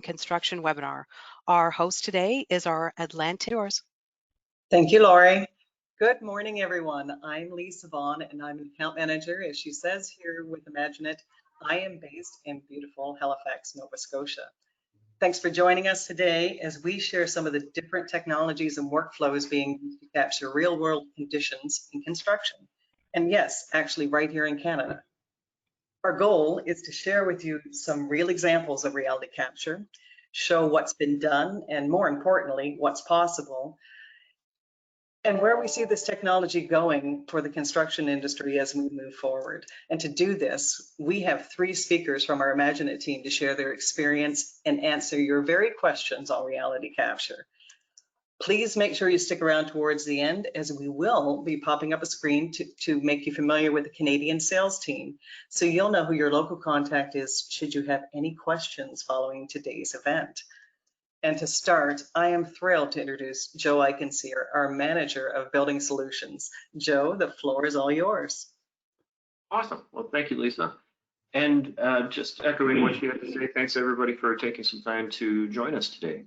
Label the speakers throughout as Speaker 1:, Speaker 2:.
Speaker 1: construction webinar. Our host today is our Atlantic yours.
Speaker 2: Thank you, Lori. Good morning, everyone. I'm Lisa Vaughn, and I'm an account manager, as she says here with Imaginate. I am based in beautiful Halifax, Nova Scotia. Thanks for joining us today as we share some of the different technologies and workflows being used to capture real-world conditions in construction. And yes, actually right here in Canada. Our goal is to share with you some real examples of reality capture, show what's been done, and more importantly, what's possible, and where we see this technology going for the construction industry as we move forward. And to do this, we have 3 speakers from our Imaginate team to share their experience and answer your very questions on reality capture. Please make sure you stick around towards the end, as we will be popping up a screen to make you familiar with the Canadian sales team, so you'll know who your local contact is should you have any questions following today's event. And to start, I am thrilled to introduce Joe Eichenseer, our Manager of Building Solutions. Joe, the floor is all yours.
Speaker 3: Awesome. Well, thank you, Lisa. And just echoing what you had to say, thanks everybody for taking some time to join us today.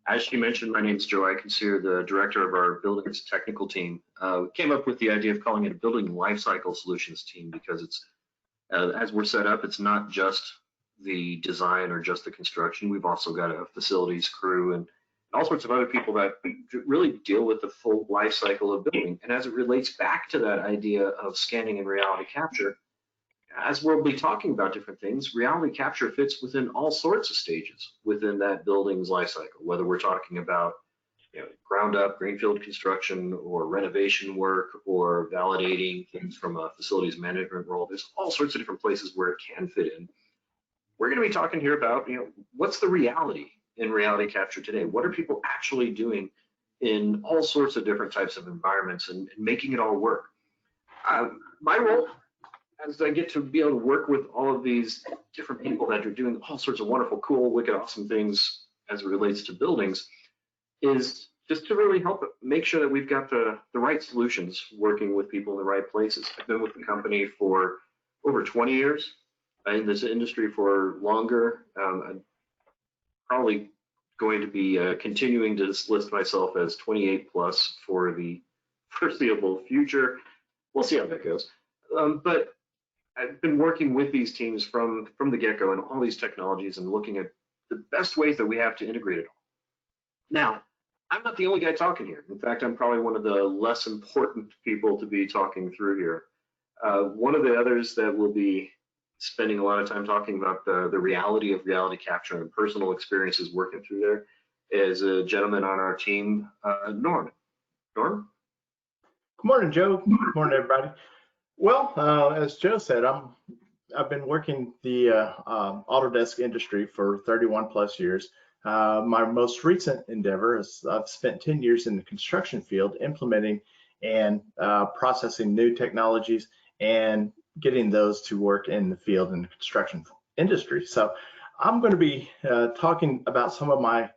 Speaker 3: As she mentioned, my name is Joe Eichenseer, the Director of our Buildings Technical Team. We came up with the idea of calling it a Building Lifecycle Solutions Team because it's, as we're set up, it's not just the design or just the construction. We've also got a facilities crew and all sorts of other people that really deal with the full life cycle of building. And as it relates back to that idea of scanning and reality capture, as we'll be talking about different things, reality capture fits within all sorts of stages within that building's life cycle, whether we're talking about ground up, greenfield construction, or renovation work, or validating things from a facilities management role. There's all sorts of different places where it can fit in. We're going to be talking here about, what's the reality in reality capture today? What are people actually doing in all sorts of different types of environments and making it all work? My role, as I get to be able to work with all of these different people that are doing all sorts of wonderful, cool, wicked, awesome things as it relates to buildings, is just to really help make sure that we've got the right solutions working with people in the right places. I've been with the company for over 20 years. In this industry for longer. I'm probably going to be continuing to list myself as 28 plus for the foreseeable future. We'll see how that goes. But I've been working with these teams from the get-go and all these technologies and looking at the best ways that we have to integrate it all. Now, I'm not the only guy talking here. In fact, I'm probably one of the less important people to be talking through here. One of the others that will be spending a lot of time talking about the reality of reality capture and personal experiences working through there is a gentleman on our team, Norm. Norm?
Speaker 4: Good morning, Joe. Good morning, everybody. Well, as Joe said, I've been working the Autodesk industry for 31 plus years. My most recent endeavor is I've spent 10 years in the construction field implementing and processing new technologies and getting those to work in the field in the construction industry. So I'm going to be talking about some of my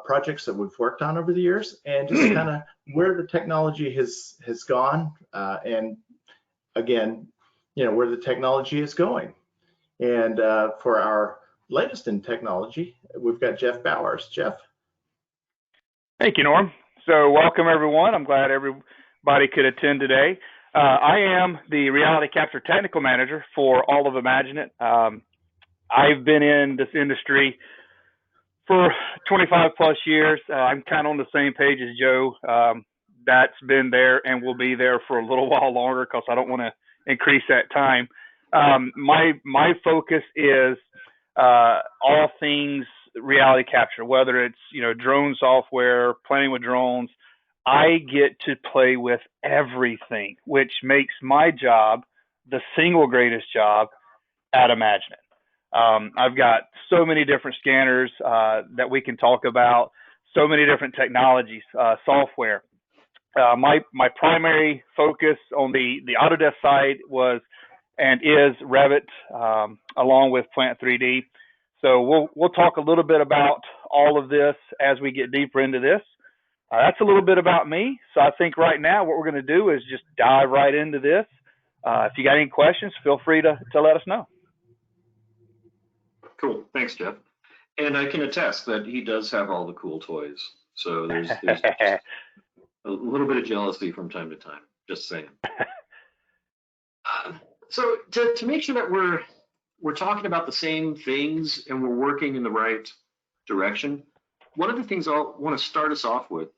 Speaker 4: projects that we've worked on over the years and just kind of where the technology has gone and again, where the technology is going. And for our latest in technology, we've got Jeff Bowers. Jeff.
Speaker 5: Thank you, Norm. So welcome everyone. I'm glad everybody could attend today. I am the Reality Capture Technical Manager for all of Imaginate. I've been in this industry for 25 plus years. I'm kind of on the same page as Joe. That's been there and will be there for a little while longer because I don't want to increase that time. My focus is all things reality capture, whether it's drone software, playing with drones. I get to play with everything, which makes my job the single greatest job at Imaginate. I've got so many different scanners that we can talk about, so many different technologies, software. My primary focus on the Autodesk side was and is Revit, along with Plant 3D. So we'll talk a little bit about all of this as we get deeper into this. That's a little bit about me. So I think right now what we're going to do is just dive right into this. If you got any questions, feel free to let us know.
Speaker 3: Cool. Thanks, Jeff. And I can attest that he does have all the cool toys. So there's just a little bit of jealousy from time to time. Just saying. So to make sure that we're talking about the same things and we're working in the right direction, one of the things I want to start us off with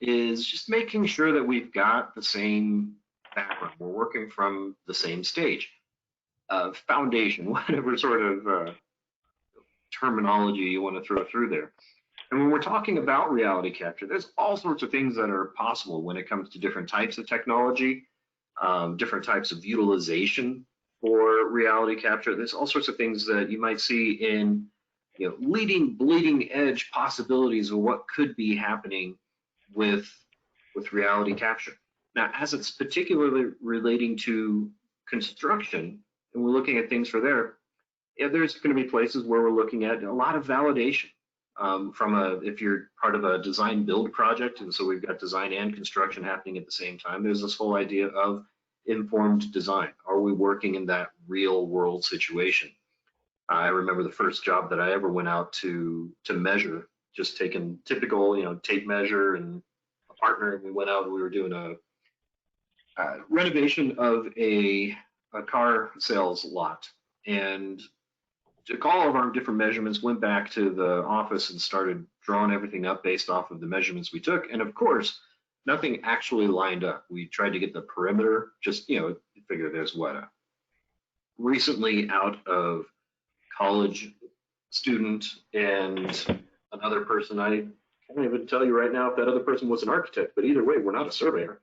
Speaker 3: is just making sure that we've got the same background. We're working from the same stage of foundation, whatever sort of terminology you want to throw through there. And when we're talking about reality capture, there's all sorts of things that are possible when it comes to different types of technology, different types of utilization for reality capture. There's all sorts of things that you might see in, leading, bleeding edge possibilities of what could be happening with reality capture. Now, as it's particularly relating to construction, and we're looking at things for there, there's going to be places where we're looking at a lot of validation. If you're part of a design build project, and so we've got design and construction happening at the same time, there's this whole idea of informed design. Are we working in that real world situation? I remember the first job that I ever went out to measure, just taking typical, tape measure and a partner, and we went out and we were doing a renovation of a car sales lot, and took all of our different measurements, went back to the office and started drawing everything up based off of the measurements we took. And of course, nothing actually lined up. We tried to get the perimeter, just, figure there's what, a recently out of college student and another person, I can't even tell you right now if that other person was an architect, but either way, we're not a surveyor.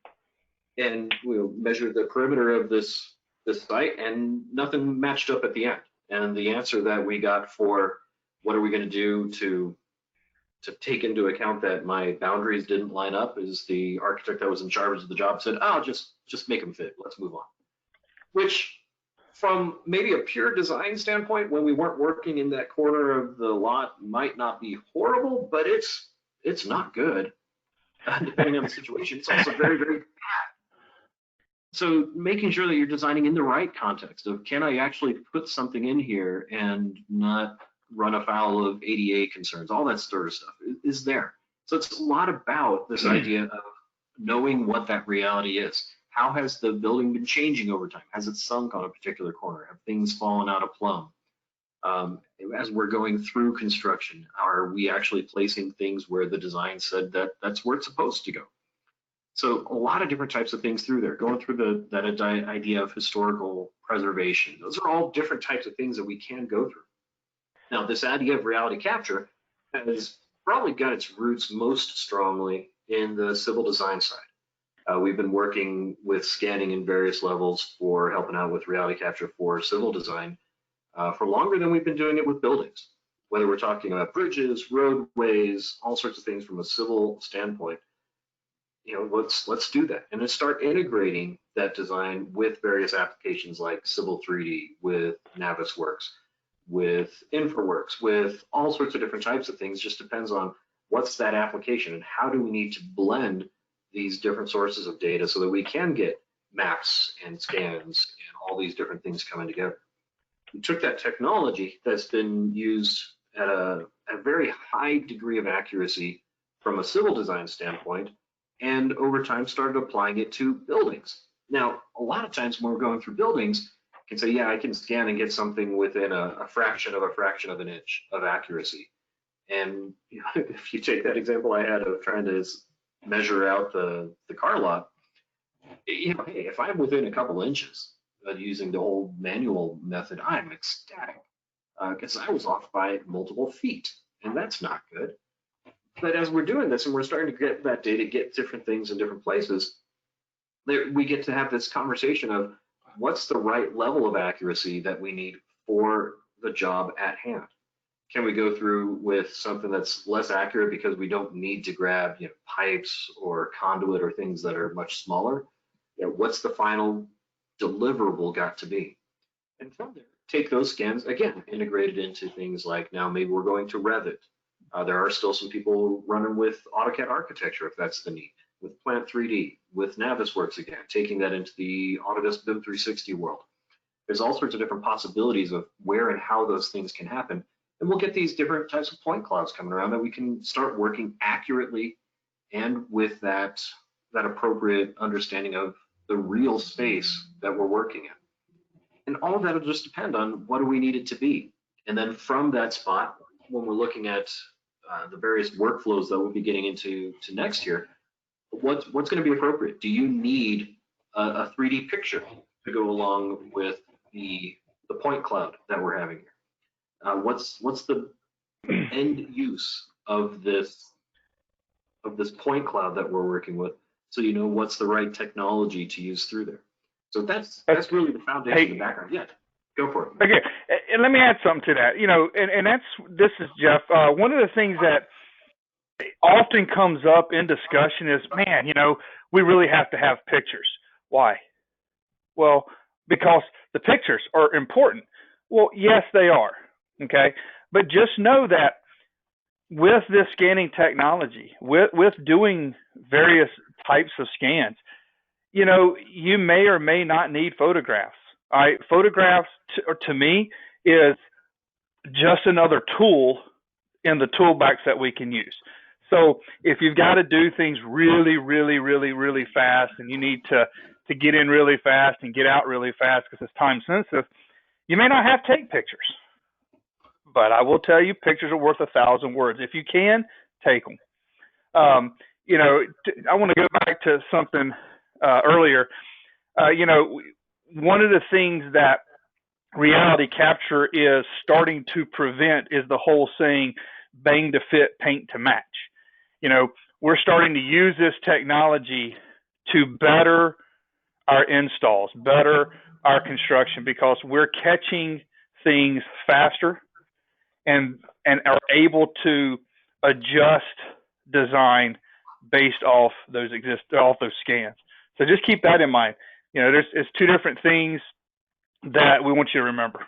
Speaker 3: And we measured the perimeter of this site and nothing matched up at the end. And the answer that we got for what are we going to do to take into account that my boundaries didn't line up is the architect that was in charge of the job said, "Oh, just make them fit. Let's move on." Which, from maybe a pure design standpoint, when we weren't working in that corner of the lot, might not be horrible, but it's not good. Depending on the situation, it's also very, very bad. So making sure that you're designing in the right context of, can I actually put something in here and not run afoul of ADA concerns, all that sort of stuff is there. So it's a lot about this idea of knowing what that reality is. How has the building been changing over time? Has it sunk on a particular corner? Have things fallen out of plumb? As we're going through construction, are we actually placing things where the design said that that's where it's supposed to go? So a lot of different types of things through there, going through that idea of historical preservation. Those are all different types of things that we can go through. Now, this idea of reality capture has probably got its roots most strongly in the civil design side. We've been working with scanning in various levels for helping out with reality capture for civil design for longer than we've been doing it with buildings. Whether we're talking about bridges, roadways, all sorts of things from a civil standpoint, let's do that and then start integrating that design with various applications like Civil 3D, with Navisworks, with InfraWorks, with all sorts of different types of things. Just depends on what's that application and how do we need to blend these different sources of data so that we can get maps and scans and all these different things coming together. We took that technology that's been used at a very high degree of accuracy from a civil design standpoint, and over time started applying it to buildings. Now, a lot of times when we're going through buildings, I can say, yeah, I can scan and get something within a fraction of an inch of accuracy. And if you take that example I had of trying to measure out the car lot, hey, if I'm within a couple inches using the old manual method, I'm ecstatic because I was off by multiple feet, and that's not good. But as we're doing this and we're starting to get that data, get different things in different places, we get to have this conversation of what's the right level of accuracy that we need for the job at hand. Can we go through with something that's less accurate because we don't need to grab pipes or conduit or things that are much smaller? What's the final deliverable got to be? And from there, take those scans, again, integrated into things like now maybe we're going to Revit. There are still some people running with AutoCAD architecture if that's the need, with Plant 3D, with Navisworks again, taking that into the Autodesk BIM 360 world. There's all sorts of different possibilities of where and how those things can happen And we'll get these different types of point clouds coming around that we can start working accurately and with that appropriate understanding of the real space that we're working in. And all of that will just depend on what do we need it to be. And then from that spot, when we're looking at the various workflows that we'll be getting into next year, what's going to be appropriate? Do you need a 3D picture to go along with the point cloud that we're having here? What's the end use of this point cloud that we're working with, so you know what's the right technology to use through there? So that's really the foundation, the background. Yeah, go for it.
Speaker 5: Okay, and let me add something to that. And this is Jeff. One of the things that often comes up in discussion is, man, we really have to have pictures. Why? Well, because the pictures are important. Well, yes, they are. Okay, but just know that with this scanning technology, with doing various types of scans, you may or may not need photographs. All right, photographs to me is just another tool in the toolbox that we can use. So if you've got to do things really, really, really, really fast, and you need to get in really fast and get out really fast because it's time sensitive, you may not have to take pictures. But I will tell you, pictures are worth 1,000 words. If you can, take them. I want to go back to something earlier. One of the things that reality capture is starting to prevent is the whole saying, bang to fit, paint to match. We're starting to use this technology to better our installs, better our construction, because we're catching things faster and are able to adjust design based off those scans. So just keep that in mind. It's two different things that we want you to remember.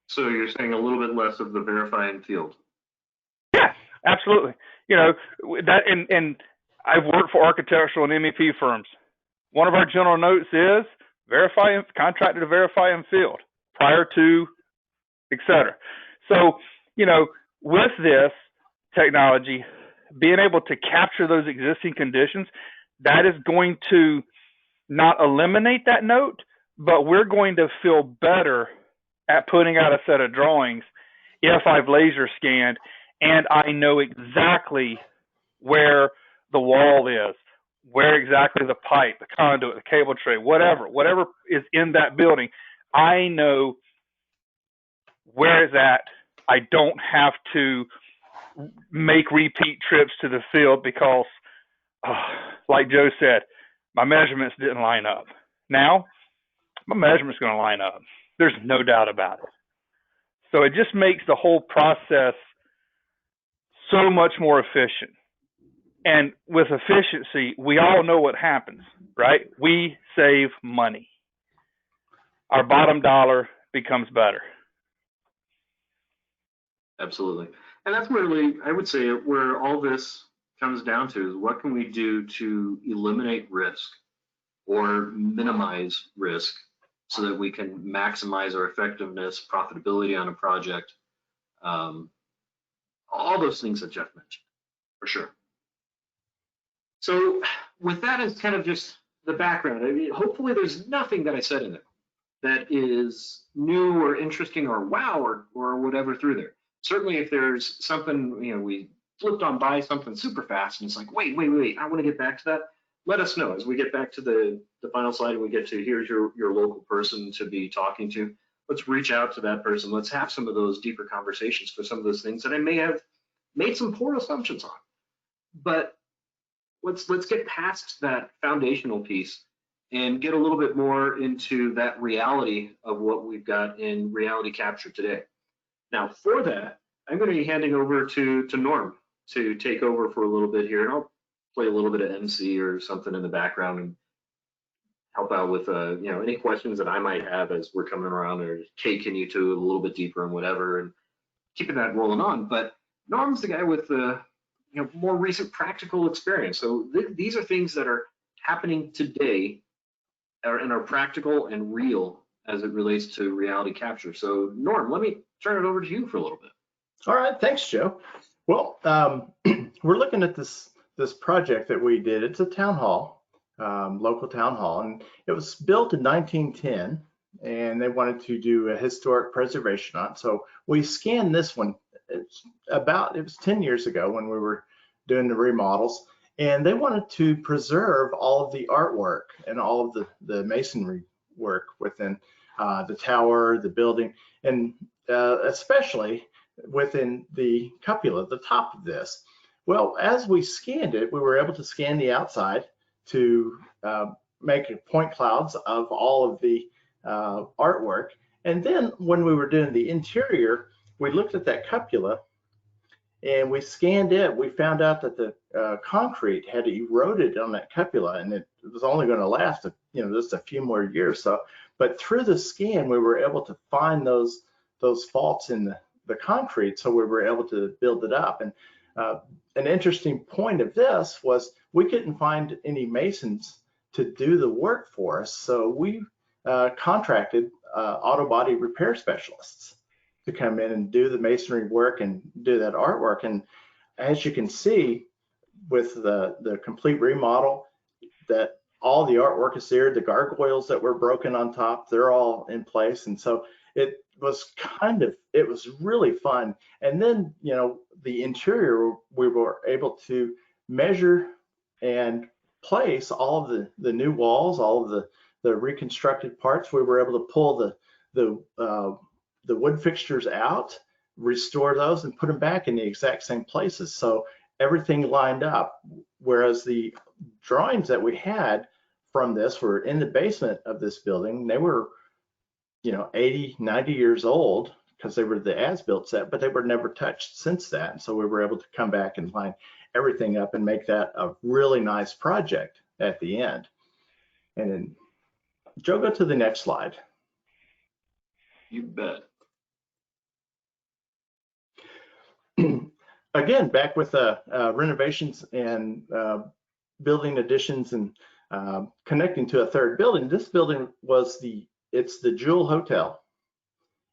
Speaker 3: So you're saying a little bit less of the verify and field.
Speaker 5: Yeah, absolutely. That and I've worked for architectural and MEP firms. One of our general notes is contractor to verify and field prior to, etc. So, with this technology, being able to capture those existing conditions, that is going to not eliminate that note, but we're going to feel better at putting out a set of drawings if I've laser scanned and I know exactly where the wall is, where exactly the pipe, the conduit, the cable tray, whatever is in that building. I know where it's at. I don't have to make repeat trips to the field because, like Joe said, my measurements didn't line up. Now, my measurements going to line up. There's no doubt about it. So it just makes the whole process so much more efficient. And with efficiency, we all know what happens, right? We save money. Our bottom dollar becomes better.
Speaker 3: Absolutely. And that's really, I would say, where all this comes down to is what can we do to eliminate risk or minimize risk so that we can maximize our effectiveness, profitability on a project, all those things that Jeff mentioned, for sure. So with that as kind of just the background, I mean, hopefully there's nothing that I said in there that is new or interesting or wow or whatever through there. Certainly if there's something, we flipped on by something super fast and it's like, wait, I want to get back to that. Let us know as we get back to the final slide and we get to here's your local person to be talking to. Let's reach out to that person. Let's have some of those deeper conversations for some of those things that I may have made some poor assumptions on. But let's get past that foundational piece and get a little bit more into that reality of what we've got in reality capture today. Now, for that, I'm going to be handing over to Norm to take over for a little bit here, and I'll play a little bit of MC or something in the background and help out with any questions that I might have as we're coming around or taking you to a little bit deeper and whatever, and keeping that rolling on. But Norm's the guy with the more recent practical experience. So these are things that are happening today and are practical and real as it relates to reality capture. So Norm, let me turn it over to you for a little bit.
Speaker 4: All right, thanks, Joe. Well, we're looking at this project that we did. It's a town hall, local town hall, and it was built in 1910, and they wanted to do a historic preservation on it. So we scanned this one. It was 10 years ago when we were doing the remodels, and they wanted to preserve all of the artwork and all of the masonry work within the tower, the building, and especially within the cupola, the top of this. Well, as we scanned it, we were able to scan the outside to make point clouds of all of the artwork. And then when we were doing the interior, we looked at that cupola and we scanned it. We found out that the concrete had eroded on that cupola, and it was only going to last, just a few more years. So, but through the scan, we were able to find those faults in the concrete, so we were able to build it up. And an interesting point of this was we couldn't find any masons to do the work for us, so we contracted auto body repair specialists to come in and do the masonry work and do that artwork. And as you can see with the complete remodel, that all the artwork is there. The gargoyles that were broken on top, they're all in place. And so it was really fun. And then, the interior, we were able to measure and place all of the new walls, all of the reconstructed parts. We were able to pull the wood fixtures out, restore those, and put them back in the exact same places. So everything lined up. Whereas the drawings that we had from this were in the basement of this building. They were 80, 90 years old because they were the as-built set, but they were never touched since that. So we were able to come back and line everything up and make that a really nice project at the end. And then, Joe, go to the next slide.
Speaker 3: You bet.
Speaker 4: Again, back with renovations and building additions and connecting to a third building. This building it's the Jewel Hotel,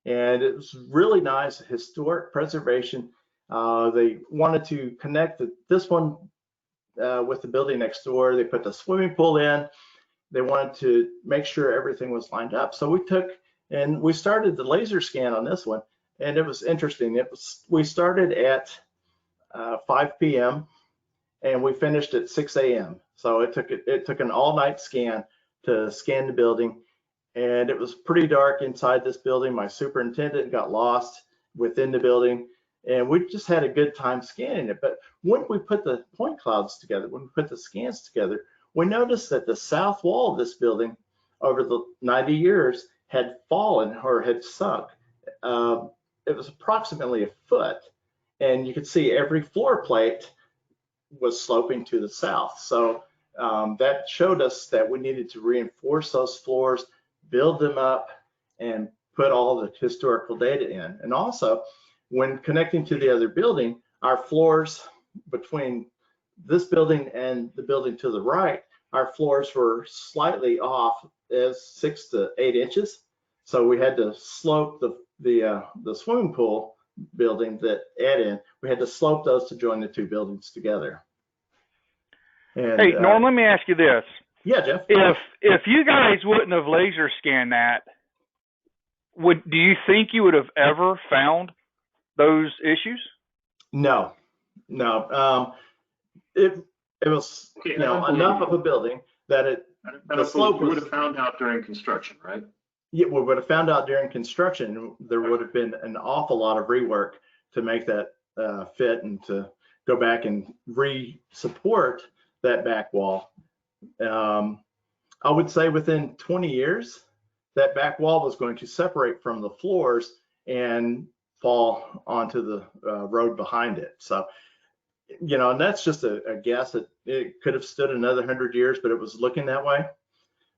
Speaker 4: and it was really nice historic preservation. They wanted to connect this one with the building next door. They put the swimming pool in. They wanted to make sure everything was lined up. So we started the laser scan on this one, and it was interesting. We started at 5 p.m. and we finished at 6 a.m. So it took an all-night scan to scan the building, and it was pretty dark inside this building. My superintendent got lost within the building, and we just had a good time scanning it. But when we put the point clouds together, when we put the scans together, we noticed that the south wall of this building over the 90 years had fallen or had sunk. It was approximately a foot, and you could see every floor plate was sloping to the south. So that showed us that we needed to reinforce those floors, build them up, and put all the historical data in. And also, when connecting to the other building, our floors between this building and the building to the right, our floors were slightly off as 6 to 8 inches. So we had to slope the swimming pool building that add in. We had to slope those to join the two buildings together. And,
Speaker 5: hey, Norm, let me ask you this.
Speaker 4: Yeah, Jeff.
Speaker 5: If you guys wouldn't have laser scanned that, do you think you would have ever found those issues?
Speaker 4: No. It was enough of a building that the slope
Speaker 3: would have found out during construction, right?
Speaker 4: Yeah, we would have found out during construction. There would have been an awful lot of rework to make that fit and to go back and re-support that back wall. I would say within 20 years, that back wall was going to separate from the floors and fall onto the road behind it. So, and that's just a guess. It could have stood another 100 years, but it was looking that way.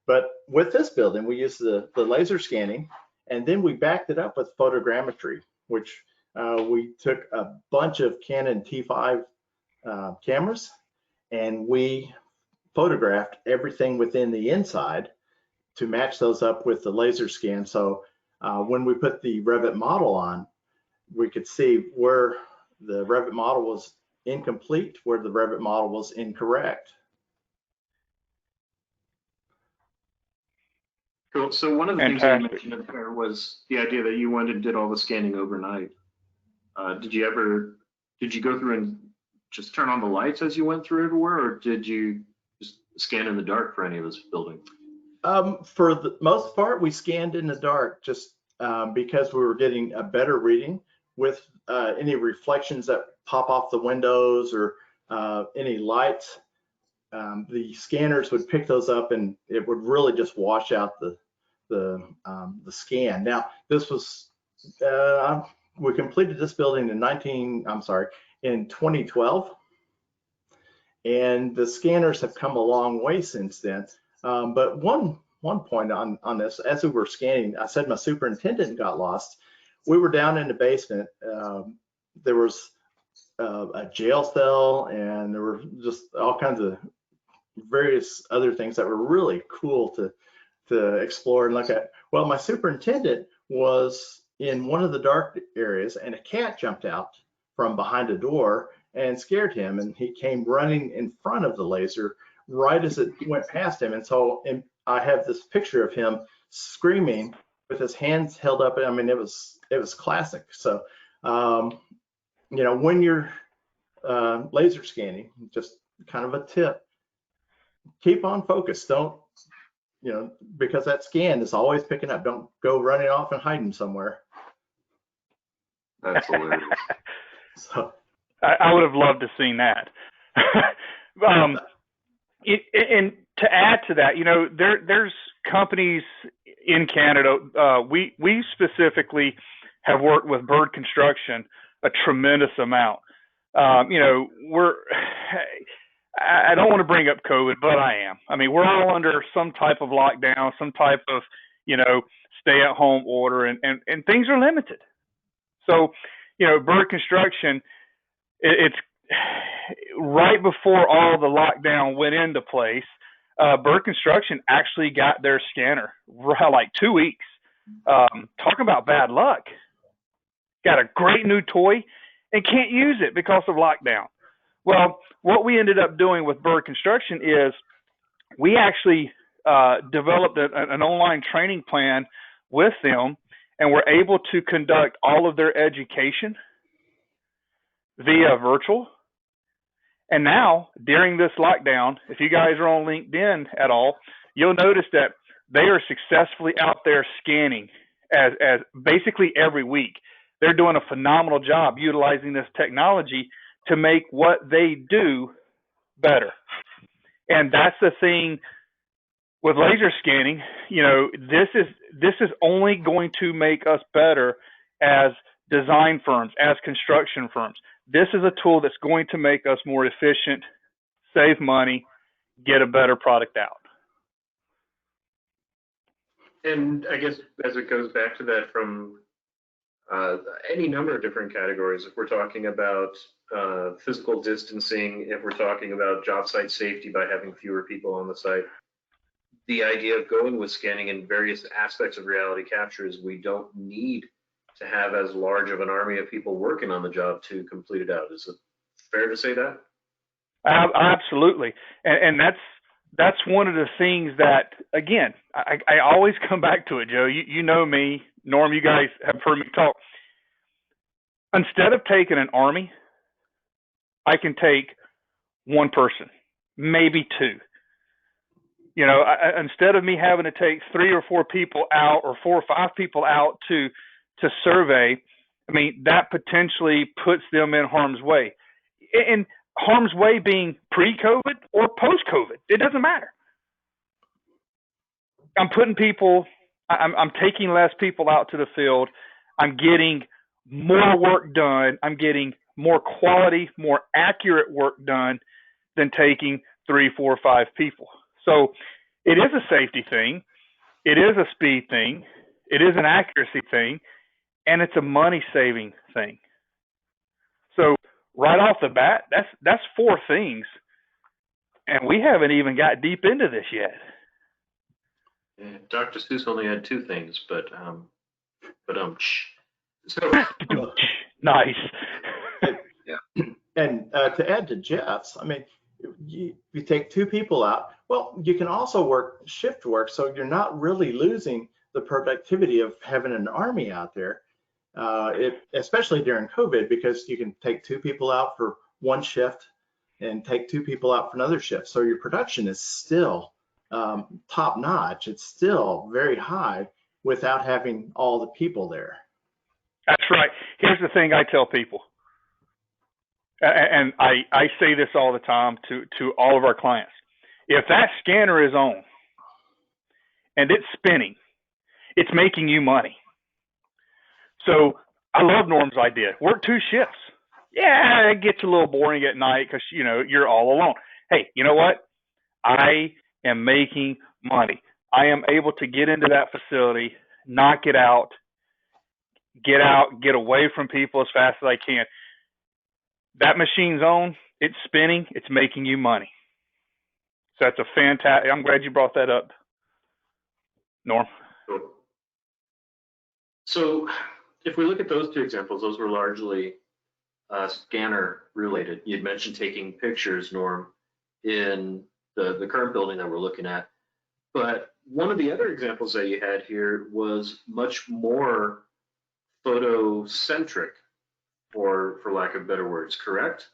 Speaker 4: But with this building, we used the laser scanning, and then we backed it up with photogrammetry, which we took a bunch of Canon T5 cameras, and we photographed everything within the inside to match those up with the laser scan. So when we put the Revit model on, we could see where the Revit model was incomplete, where the Revit model was incorrect.
Speaker 3: Cool. So one of the things that you
Speaker 5: Fantastic.
Speaker 3: mentioned there was the idea that you went and did all the scanning overnight. Did you go through and just turn on the lights as you went through everywhere, or did you just scan in the dark for any of this building?
Speaker 4: For the most part, we scanned in the dark just because we were getting a better reading with any reflections that pop off the windows or any lights. The scanners would pick those up, and it would really just wash out the scan. Now, this was we completed this building in 2012, and the scanners have come a long way since then. But one point on this, as we were scanning, I said my superintendent got lost. We were down in the basement. There was a jail cell, and there were just all kinds of various other things that were really cool to explore and look at. Well, my superintendent was in one of the dark areas, and a cat jumped out from behind a door and scared him, and he came running in front of the laser right as it went past him. And so I have this picture of him screaming with his hands held up. I mean, it was classic. So when you're laser scanning, just kind of a tip, keep on focus. Don't, because that scan is always picking up. Don't go running off and hiding somewhere.
Speaker 3: That's hilarious.
Speaker 4: So
Speaker 5: I would have loved to have seen that. And to add to that, there's companies in Canada. We specifically have worked with Bird Construction a tremendous amount. I don't want to bring up COVID, but I am. I mean, we're all under some type of lockdown, some type of, stay-at-home order, and things are limited. So, Bird Construction, it's right before all the lockdown went into place. Bird Construction actually got their scanner like 2 weeks. Talking about bad luck. Got a great new toy and can't use it because of lockdown. Well, what we ended up doing with Bird Construction is we actually developed an online training plan with them, and we're able to conduct all of their education via virtual. And now, during this lockdown, if you guys are on LinkedIn at all, you'll notice that they are successfully out there scanning as basically every week. They're doing a phenomenal job utilizing this technology to make what they do better. And that's the thing with laser scanning. This is only going to make us better as design firms, as construction firms. This is a tool that's going to make us more efficient, save money, get a better product out.
Speaker 3: And I guess as it goes back to that from any number of different categories, if we're talking about physical distancing, if we're talking about job site safety by having fewer people on the site, the idea of going with scanning in various aspects of reality capture is we don't need to have as large of an army of people working on the job to complete it out. Is it fair to say that?
Speaker 5: Absolutely. And that's one of the things that, again, I always come back to it, Joe. You know me, Norm, you guys have heard me talk. Instead of taking an army, I can take one person, maybe two. Instead of me having to take 3 or 4 people out or 4 or 5 people out to survey, I mean, that potentially puts them in harm's way. And harm's way being pre-COVID or post-COVID, it doesn't matter. I'm taking less people out to the field. I'm getting more work done. I'm getting more quality, more accurate work done than taking 3, 4, 5 people. So it is a safety thing. It is a speed thing. It is an accuracy thing. And it's a money saving thing. So right off the bat, that's 4 things. And we haven't even got deep into this yet.
Speaker 3: Yeah, Dr. Seuss only had 2 things, but So,
Speaker 5: Nice.
Speaker 3: yeah.
Speaker 4: And to add to Jeff's, I mean, you take two people out. Well, you can also work shift work, so you're not really losing the productivity of having an army out there. Especially during COVID, because you can take two people out for one shift and take two people out for another shift. So your production is still top notch. It's still very high without having all the people there.
Speaker 5: That's right. Here's the thing I tell people, and I say this all the time to all of our clients. If that scanner is on and it's spinning, it's making you money. So I love Norm's idea. Work two shifts. Yeah, it gets a little boring at night because, you know, you're all alone. Hey, you know what? I am making money. I am able to get into that facility, knock it out, get away from people as fast as I can. That machine's on, it's spinning, it's making you money. So that's a fantastic, I'm glad you brought that up, Norm.
Speaker 3: So if we look at those two examples, those were largely scanner related. You'd mentioned taking pictures, Norm, in the current building that we're looking at. But one of the other examples that you had here was much more photocentric, for lack of better words, correct?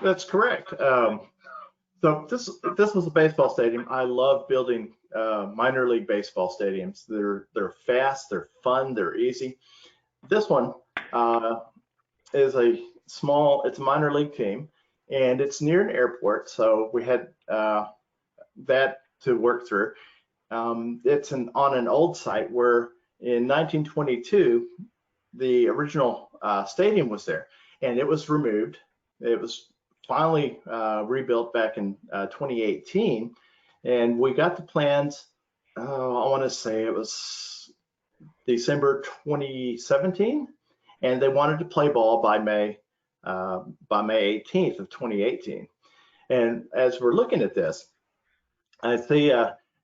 Speaker 4: That's correct. So this was a baseball stadium. I love building minor league baseball stadiums. They're fast, they're fun, they're easy. This one is it's a minor league team, and it's near an airport, so we had that to work through. It's on an old site where in 1922 the original stadium was there, and it was removed. It was finally rebuilt back in 2018, and we got the plans. I want to say it was December 2017, and they wanted to play ball by May 18th of 2018. And as we're looking at this, I see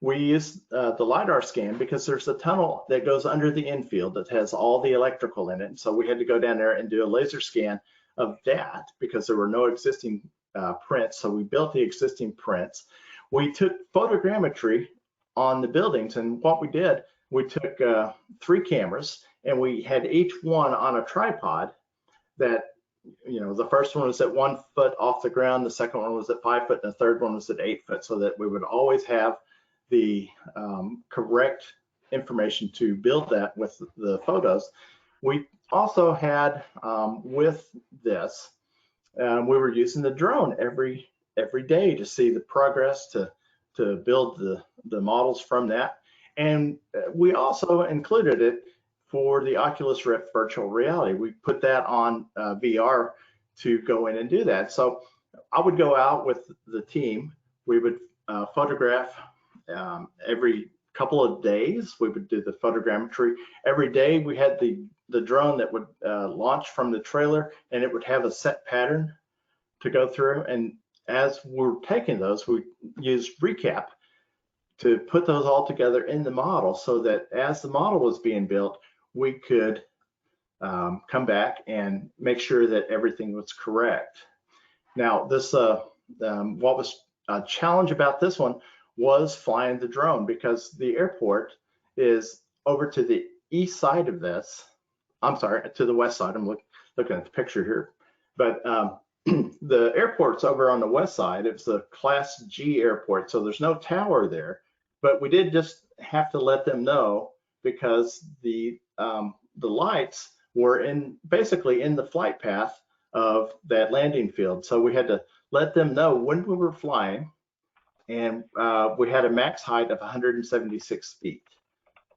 Speaker 4: we use the LiDAR scan because there's a tunnel that goes under the infield that has all the electrical in it. So we had to go down there and do a laser scan of that because there were no existing prints. So we built the existing prints. We took photogrammetry on the buildings, and what we did, we took 3 cameras, and we had each one on a tripod that, you know, the first one was at 1 foot off the ground, the second one was at 5 foot, and the third one was at 8 foot, so that we would always have the correct information to build that with the photos. We also had with this, we were using the drone every day to see the progress, to build the models from that. And we also included it for the Oculus Rift virtual reality. We put that on VR to go in and do that. So I would go out with the team. We would photograph every couple of days. We would do the photogrammetry. Every day we had the drone that would launch from the trailer, and it would have a set pattern to go through. And as we're taking those, we used Recap to put those all together in the model, so that as the model was being built, we could come back and make sure that everything was correct. Now, this what was a challenge about this one was flying the drone, because the airport is over to the east side of this. I'm sorry, to the west side. I'm looking at the picture here, but the airport's over on the west side. It's a Class G airport, so there's no tower there. But we did just have to let them know, because the lights were basically in the flight path of that landing field. So we had to let them know when we were flying, and we had a max height of 176 feet.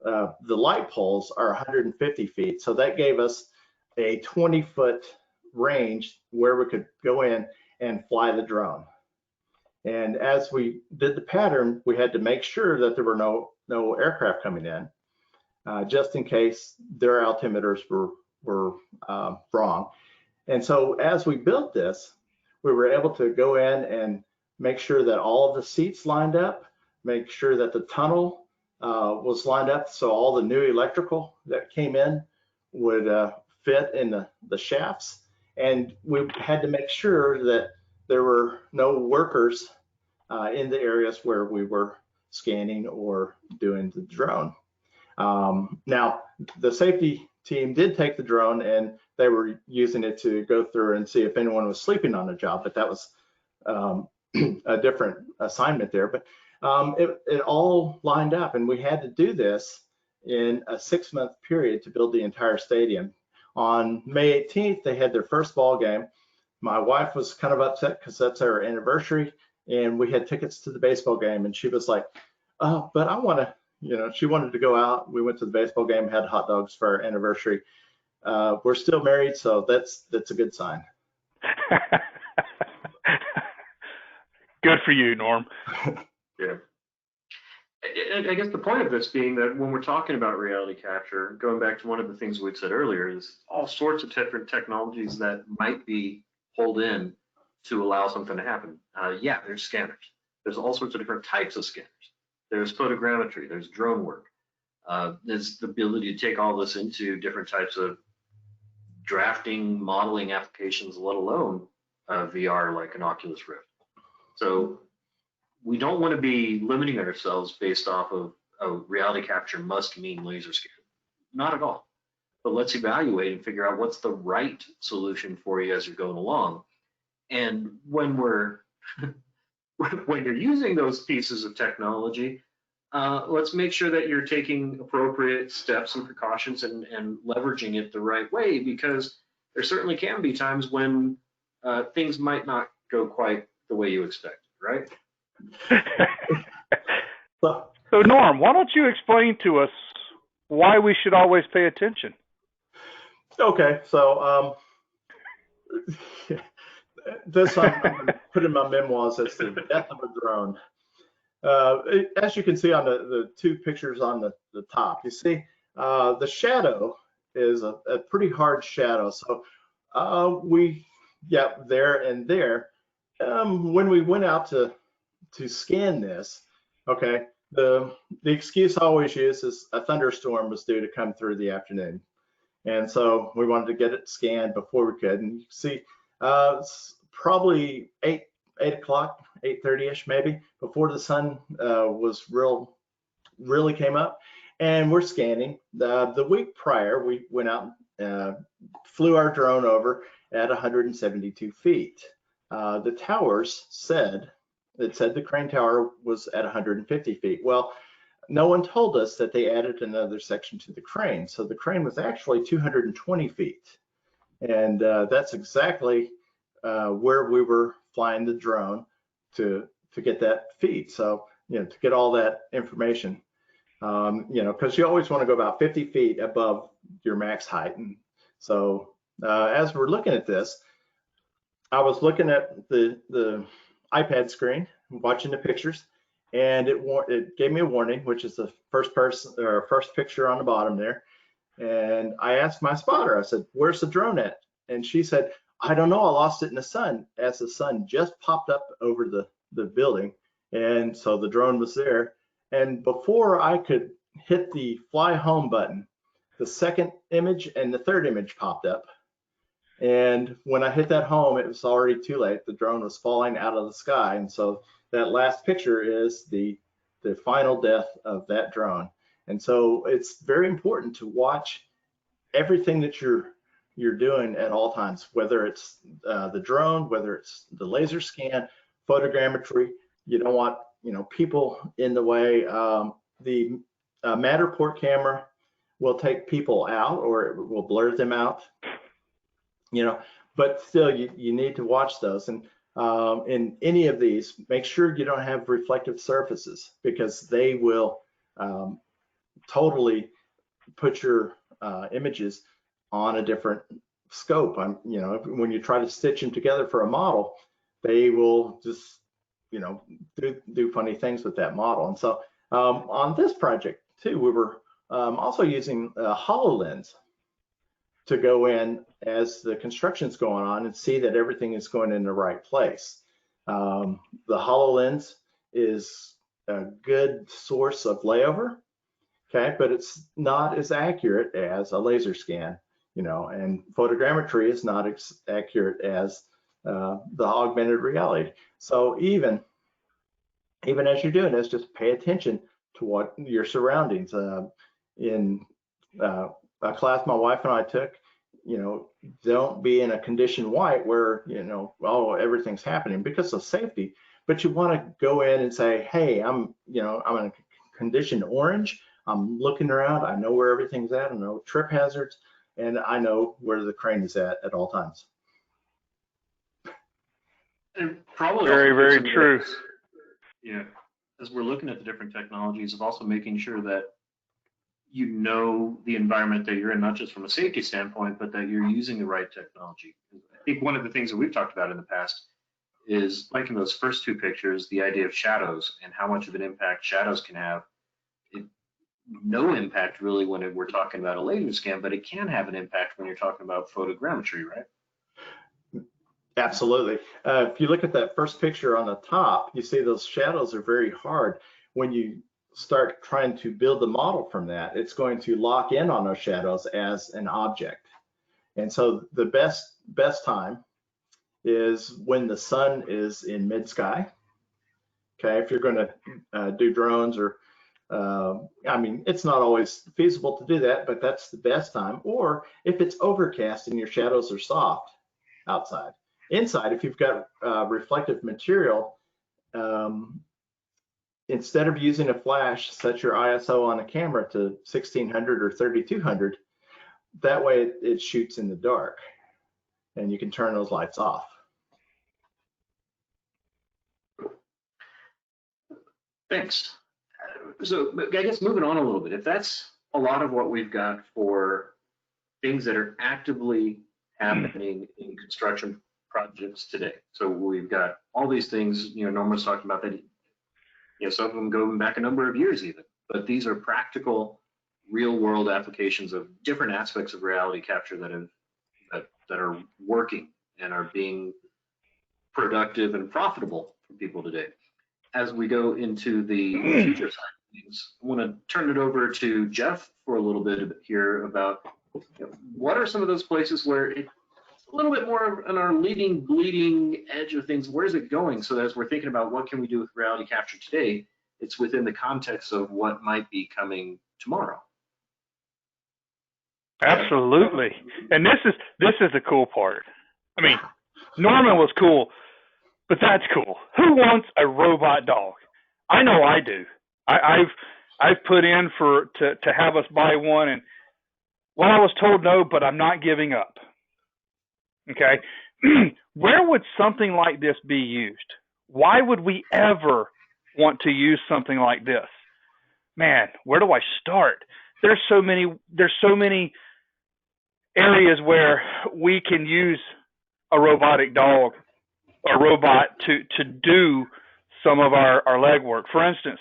Speaker 4: The light poles are 150 feet, so that gave us a 20-foot range where we could go in and fly the drone. And as we did the pattern, we had to make sure that there were no aircraft coming in, just in case their altimeters were wrong. And so as we built this, we were able to go in and make sure that all of the seats lined up, make sure that the tunnel was lined up, so all the new electrical that came in would fit in the shafts, and we had to make sure that there were no workers in the areas where we were scanning or doing the drone. Now, the safety team did take the drone and they were using it to go through and see if anyone was sleeping on the job, but that was a different assignment there. But it all lined up, and we had to do this in a 6-month period to build the entire stadium. On May 18th, they had their first ball game. My wife was kind of upset because that's our anniversary, and we had tickets to the baseball game, and she was like, oh, but I want to, she wanted to go out. We went to the baseball game, had hot dogs for our anniversary. We're still married, so that's a good sign.
Speaker 5: Good for you, Norm.
Speaker 3: Yeah. I guess the point of this being that when we're talking about reality capture, going back to one of the things we'd said earlier, is all sorts of different technologies that might be pulled in to allow something to happen. Yeah, there's scanners. There's all sorts of different types of scanners. There's photogrammetry. There's drone work. There's the ability to take all this into different types of drafting, modeling applications, let alone VR like an Oculus Rift. So we don't want to be limiting ourselves based off of reality capture must mean laser scan. Not at all. But let's evaluate and figure out what's the right solution for you as you're going along. And when we're when you're using those pieces of technology, let's make sure that you're taking appropriate steps and precautions and leveraging it the right way, because there certainly can be times when things might not go quite the way you expected, right?
Speaker 5: So Norm, why don't you explain to us why we should always pay attention?
Speaker 4: Okay, so this I'm going to put in my memoirs as the death of a drone. As you can see on the 2 pictures on the top, you see the shadow is a pretty hard shadow. So there and there. When we went out to scan this, okay, the excuse I always use is a thunderstorm was due to come through the afternoon, and so we wanted to get it scanned before we could. And you can see it's probably 8 o'clock, 8:30ish maybe, before the sun was really came up, and we're scanning. The week prior, we went out, flew our drone over at 172 feet. The towers said the crane tower was at 150 feet. Well, no one told us that they added another section to the crane. So the crane was actually 220 feet. And that's exactly where we were flying the drone to get that feed. So, to get all that information, because you always want to go about 50 feet above your max height. And so as we're looking at this, I was looking at the iPad screen, watching the pictures, and it gave me a warning, which is the first picture on the bottom there. And I asked my spotter, I said, "Where's the drone at?" And she said, "I don't know, I lost it in the sun," as the sun just popped up over the building. And so the drone was there. And before I could hit the fly home button, the second image and the third image popped up. And when I hit that home, it was already too late. The drone was falling out of the sky. And so that last picture is the final death of that drone. And so it's very important to watch everything that you're doing at all times, whether it's the drone, whether it's the laser scan, photogrammetry. You don't want people in the way. The Matterport camera will take people out, or it will blur them out. But still, you need to watch those. And in any of these, make sure you don't have reflective surfaces, because they will totally put your images on a different scope. When you try to stitch them together for a model, they will just do funny things with that model. And so on this project too, we were also using HoloLens to go in as the construction's going on and see that everything is going in the right place. The HoloLens is a good source of layover, okay, but it's not as accurate as a laser scan. and photogrammetry is not as accurate as the augmented reality. So even as you're doing this, just pay attention to what your surroundings. In a class my wife and I took, don't be in a condition white where, everything's happening because of safety, but you want to go in and say, hey, I'm in a condition orange. I'm looking around. I know where everything's at. I know trip hazards, and I know where the crane is at all times.
Speaker 3: And probably
Speaker 5: Very,
Speaker 3: also
Speaker 5: very true.
Speaker 3: Yeah, as we're looking at the different technologies, of also making sure that you know the environment that you're in, not just from a safety standpoint, but that you're using the right technology. I think one of the things that we've talked about in the past is, like in those first two pictures, the idea of shadows and how much of an impact shadows can have. No impact really when we're talking about a laser scan, but it can have an impact when you're talking about photogrammetry, right?
Speaker 4: Absolutely. If you look at that first picture on the top, you see those shadows are very hard. When you start trying to build the model from that, it's going to lock in on those shadows as an object. And so the best time is when the sun is in mid-sky. Okay, if you're going to do drones or it's not always feasible to do that, but that's the best time. Or if it's overcast and your shadows are soft outside. Inside, if you've got reflective material, instead of using a flash, set your ISO on a camera to 1600 or 3200. That way it shoots in the dark and you can turn those lights off.
Speaker 3: Thanks. So I guess moving on a little bit, if that's a lot of what we've got for things that are actively happening in construction projects today. So we've got all these things, Norm was talking about that, some of them go back a number of years even, but these are practical real world applications of different aspects of reality capture that are working and are being productive and profitable for people today. As we go into the future side of things, I want to turn it over to Jeff for a little bit here about what are some of those places where it's a little bit more on our bleeding edge of things. Where's it going? So as we're thinking about what can we do with reality capture today, it's within the context of what might be coming tomorrow.
Speaker 5: Absolutely. And this is the cool part. I mean, Norman was cool, but that's cool. Who wants a robot dog? I know I do. I've put in to have us buy one, and well, I was told no, but I'm not giving up. Okay. Where would something like this be used? Why would we ever want to use something like this? Man, where do I start? There's so many areas where we can use a robotic dog, a robot to do some of our legwork. For instance,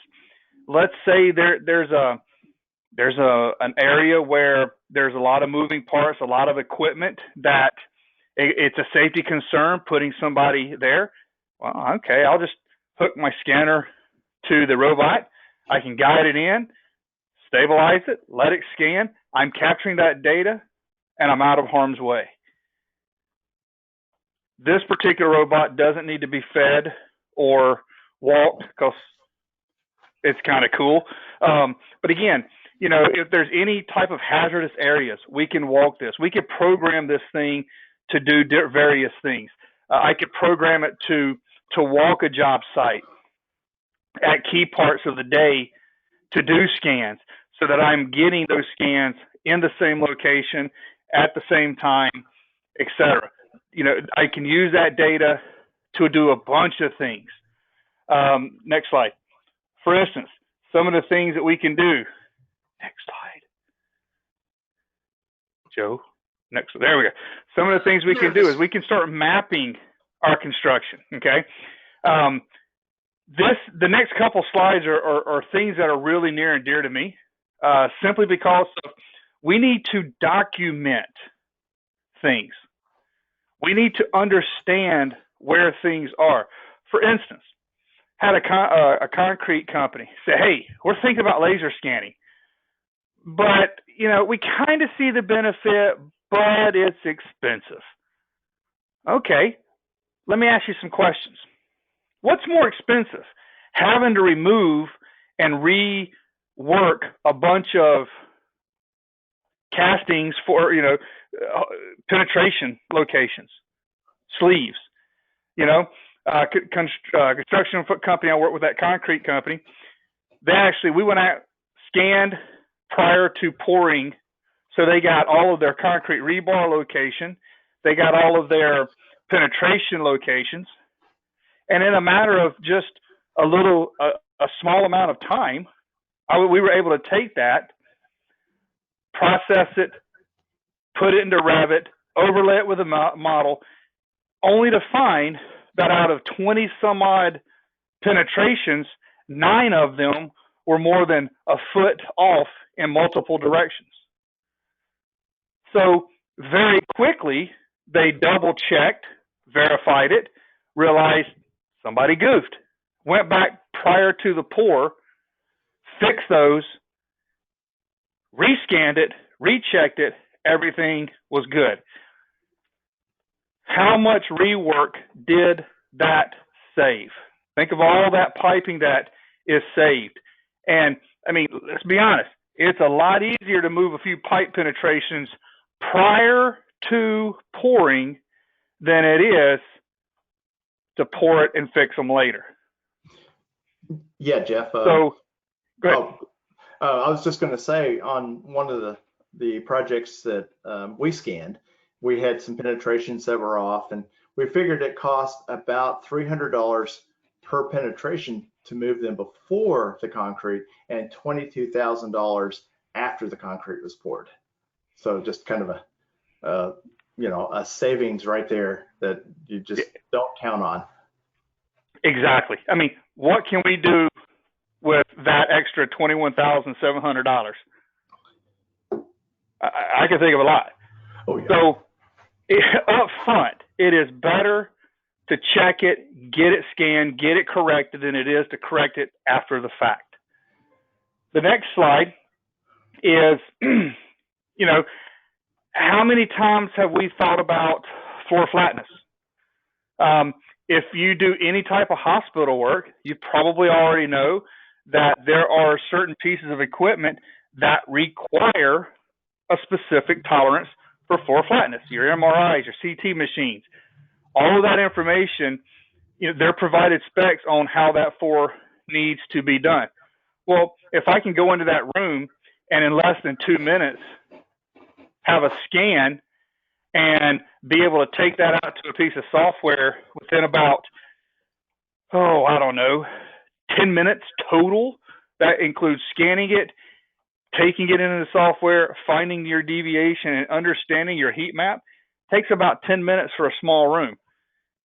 Speaker 5: let's say there's an area where there's a lot of moving parts, a lot of equipment that it's a safety concern putting somebody there. Well, okay, I'll just hook my scanner to the robot. I can guide it in, stabilize it, let it scan. I'm capturing that data, and I'm out of harm's way. This particular robot doesn't need to be fed or walked because it's kind of cool. But again, if there's any type of hazardous areas, we can walk this. We could program this thing to do various things. I could program it to walk a job site at key parts of the day to do scans so that I'm getting those scans in the same location at the same time, etc. I can use that data to do a bunch of things. Next slide. For instance, some of the things that we can do. Next slide. Joe. Next. There we go. Some of the things we can do is we can start mapping our construction. Okay. The next couple slides are things that are really near and dear to me, simply because we need to document things. We need to understand where things are. For instance, had a concrete company say, "Hey, we're thinking about laser scanning, but we kind of see the benefit, but it's expensive. Okay, let me ask you some questions. What's more expensive? Having to remove and rework a bunch of castings for, penetration locations, sleeves, construction company I work with, that concrete company, we went out, scanned prior to pouring. So they got all of their concrete rebar location. They got all of their penetration locations. And in a matter of just a small amount of time, we were able to take that, process it, put it into Revit, overlay it with a model, only to find that out of 20 some odd penetrations, 9 of them were more than a foot off in multiple directions. So very quickly, they double checked, verified it, realized somebody goofed, went back prior to the pour, fixed those, rescanned it, rechecked it, everything was good. How much rework did that save? Think of all that piping that is saved. And I mean, let's be honest, it's a lot easier to move a few pipe penetrations prior to pouring than it is to pour it and fix them later.
Speaker 4: Yeah, Jeff.
Speaker 5: So, go ahead.
Speaker 4: I was just going to say, on one of the projects that we scanned, we had some penetrations that were off, and we figured it cost about $300 per penetration to move them before the concrete, and $22,000 after the concrete was poured. So just kind of a savings right there that you just don't count on.
Speaker 5: Exactly. I mean, what can we do with that extra $21,700? I can think of a lot.
Speaker 4: Oh, yeah.
Speaker 5: So up front, it is better to check it, get it scanned, get it corrected than it is to correct it after the fact. The next slide is, how many times have we thought about floor flatness? If you do any type of hospital work, you probably already know that there are certain pieces of equipment that require a specific tolerance for floor flatness. Your MRIs, your CT machines, all of that information, they're provided specs on how that floor needs to be done. Well, if I can go into that room and in less than 2 minutes have a scan and be able to take that out to a piece of software within about, 10 minutes total, that includes scanning it, taking it into the software, finding your deviation, and understanding your heat map, takes about 10 minutes for a small room.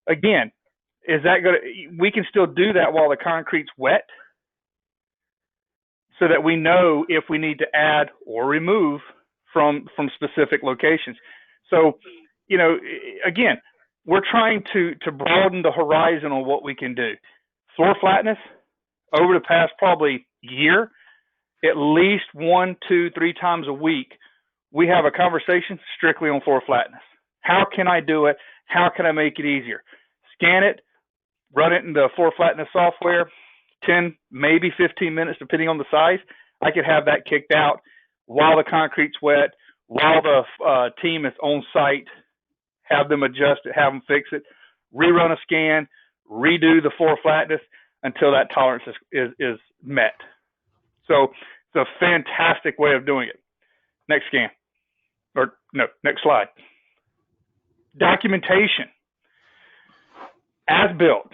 Speaker 5: Again, is that going to, we can still do that while the concrete's wet, so that we know if we need to add or remove from specific locations. So, again, we're trying to broaden the horizon on what we can do. Floor flatness, over the past probably year, at least 1, 2, 3 times a week, we have a conversation strictly on floor flatness. How can I do it? How can I make it easier? Scan it, run it in the floor flatness software, 10, maybe 15 minutes, depending on the size. I could have that kicked out while the concrete's wet, while the team is on site, have them adjust it, have them fix it, rerun a scan, redo the floor flatness until that tolerance is met. So it's a fantastic way of doing it. Next scan, or no, next slide. Documentation. As built.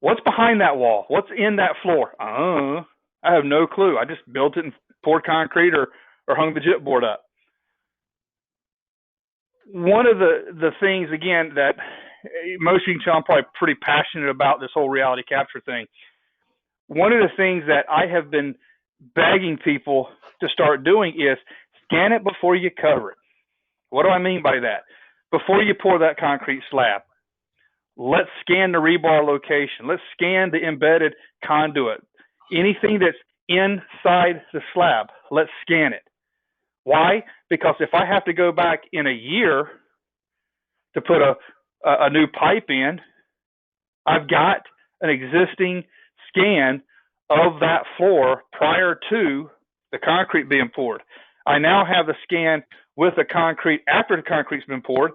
Speaker 5: What's behind that wall? What's in that floor? I have no clue. I just built it and poured concrete or hung the gypboard up. One of the things, again, that most of you can tell I'm probably pretty passionate about this whole reality capture thing. One of the things that I have been begging people to start doing is scan it before you cover it. What do I mean by that? Before you pour that concrete slab, let's scan the rebar location. Let's scan the embedded conduit. Anything that's inside the slab, let's scan it. Why? Because if I have to go back in a year to put a new pipe in, I've got an existing scan of that floor prior to the concrete being poured. I now have the scan with the concrete after the concrete's been poured.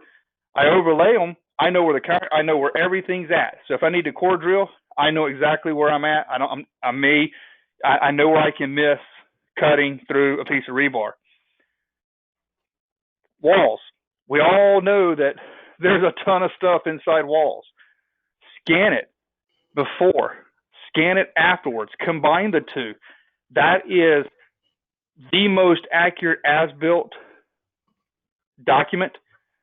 Speaker 5: I overlay them. I know where everything's at. So if I need to core drill, I know exactly where I'm at. I know where I can miss cutting through a piece of rebar. Walls. We all know that there's a ton of stuff inside walls. Scan it before, scan it afterwards, combine the two. That is the most accurate as-built document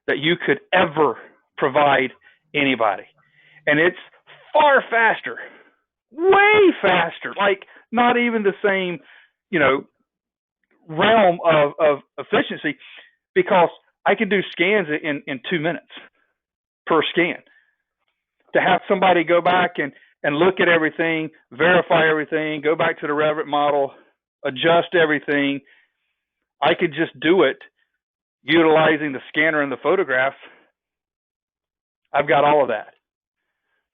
Speaker 5: that you could ever provide anybody. And it's far faster, way faster, like not even the same, realm of efficiency, because I can do scans in 2 minutes per scan. To have somebody go back and look at everything, verify everything, go back to the Revit model, adjust everything, I could just do it utilizing the scanner and the photograph. I've got all of that.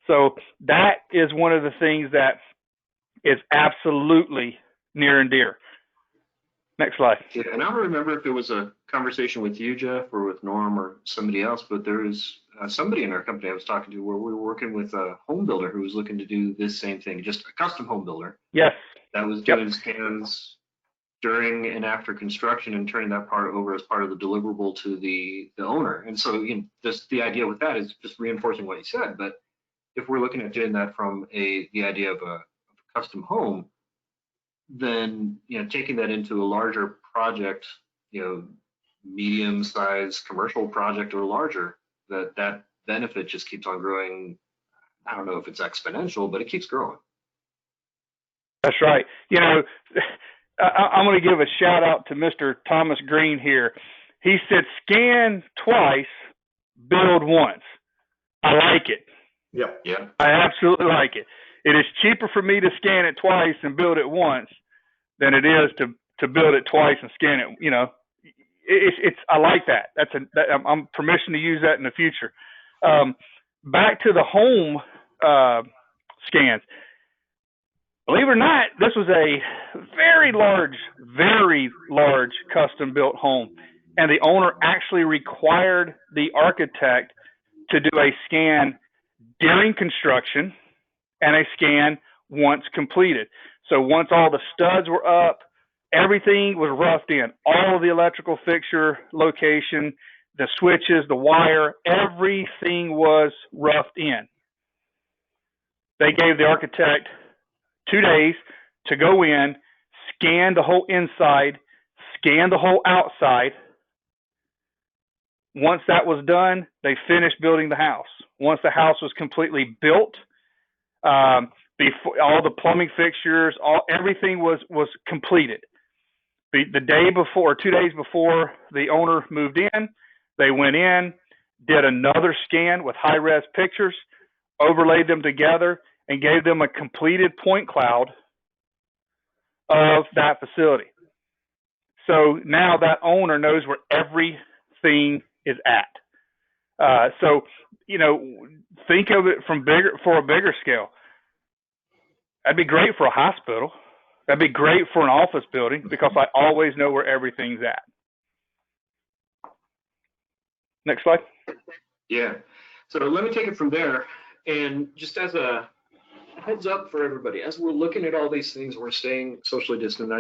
Speaker 5: So that is one of the things that is absolutely near and dear. Next slide.
Speaker 3: Yeah, and I don't remember if it was a conversation with you, Jeff, or with Norm or somebody else, but there was somebody in our company I was talking to where we were working with a home builder who was looking to do this same thing, just a custom home builder.
Speaker 5: Yes.
Speaker 3: That was doing scans during and after construction and turning that part over as part of the deliverable to the owner. And so, just the idea with that is just reinforcing what you said. But if we're looking at doing that from the idea of a custom home, then taking that into a larger project, medium-sized commercial project or larger, that benefit just keeps on growing. I don't know if it's exponential, but it keeps growing.
Speaker 5: That's right. I'm going to give a shout out to Mr. Thomas Green here. He said, scan twice, build once. I like it.
Speaker 4: Yep.
Speaker 3: Yeah.
Speaker 5: I absolutely like it. It is cheaper for me to scan it twice and build it once than it is to build it twice and scan it. I like that. I'm permission to use that in the future. Back to the home scans. Believe it or not, this was a very large custom built home, and the owner actually required the architect to do a scan during construction and a scan once completed. So once all the studs were up, everything was roughed in, all of the electrical fixture location, the switches, the wire, everything was roughed in. They gave the architect 2 days to go in, scan the whole inside, scan the whole outside. Once that was done, they finished building the house. Once the house was completely built, before all the plumbing fixtures, everything was completed. The day before, 2 days before the owner moved in, they went in, did another scan with high-res pictures, overlaid them together, and gave them a completed point cloud of that facility. So now that owner knows where everything is at. So, think of it for a bigger scale. That'd be great for a hospital. That'd be great for an office building because I always know where everything's at. Next slide.
Speaker 3: Yeah. So let me take it from there. And just as a heads up for everybody, as we're looking at all these things, we're staying socially distant.